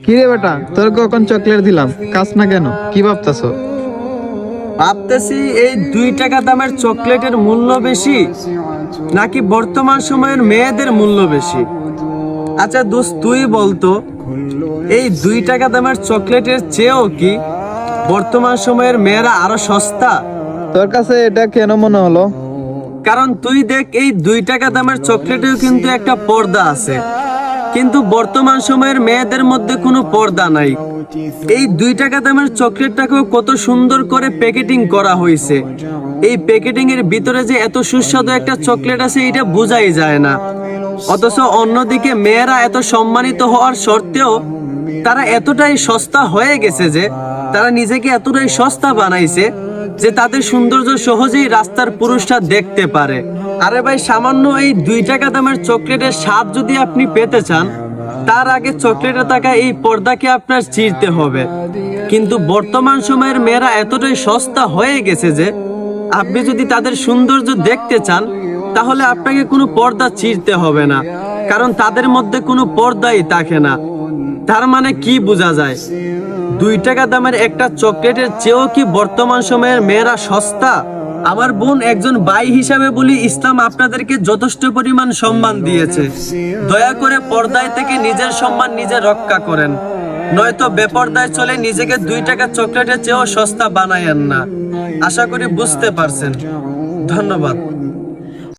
কিরে বেটা, তোর কখন চকলেট দিলাম, কাজ না কেন? কি ভাবতাছো? ভাবতেছি এই 2 টাকা দামের চকলেটের মূল্য বেশি নাকি বর্তমান সময়ের মেয়েদের মূল্য বেশি। আচ্ছা দোস্ত, তুই বলতো এই 2 টাকা দামের চকলেটের চেয়েও কি বর্তমান সময়ের মেয়েরা আরো সস্তা? তোর কাছে এটা কেন মনে হলো? কারণ তুই দেখ, এই 2 টাকা দামের চকলেটেও কিন্তু একটা পর্দা আছে, কিন্তু বর্তমান সময়ের মেয়েদের মধ্যে কোনো পর্দা নাই। এই 2 টাকা দামের চকলেটটাকেও কত সুন্দর করে প্যাকেটিং করা হয়েছে। এই প্যাকেটিং এর ভিতরে যে এত সুস্বাদু একটা চকলেট আছে এটা বোঝাই যায় না। অথচ অন্যদিকে মেয়েরা এত সম্মানিত হওয়ার সত্ত্বেও তারা এতটাই সস্তা হয়ে গেছে যে তারা নিজেকে এতটাই সস্তা বানাইছে যে তাদের সৌন্দর্য সহজেই রাস্তার পুরুষরা দেখতে পারে। আরে ভাই, সামান্য এই 2 টাকা দামের চকলেটের স্বাদ যদি আপনি পেতে চান, তার আগে চকলেটে থাকা এই পর্দাকে আপনার চিরতে হবে। কিন্তু বর্তমান সময়ের মেয়েরা এতটাই সস্তা হয়ে গেছে যে আপনি যদি তাদের সৌন্দর্য দেখতে চান তাহলে আপনাকে কোনো পর্দা চিরতে হবে না, কারণ তাদের মধ্যে কোনো পর্দাই থাকে না। তার মানে কি বোঝা যায়? 2 টাকা দামের একটা চকলেটের চেয়েও কি বর্তমান সময়ের মেয়েরা সস্তা? আমার বোন, একজন ভাই হিসাবে বলি, ইসলাম আপনাদেরকে যথেষ্ট পরিমাণ সম্মান দিয়েছে। দয়া করে পর্দায় থেকে নিজের সম্মান নিজে রক্ষা করেন, নয়তো বেপর্দায় চলে নিজেকে 2 টাকা চকলেটের চেয়েও সস্তা বানায়েন না। আশা করি বুঝতে পারছেন। ধন্যবাদ।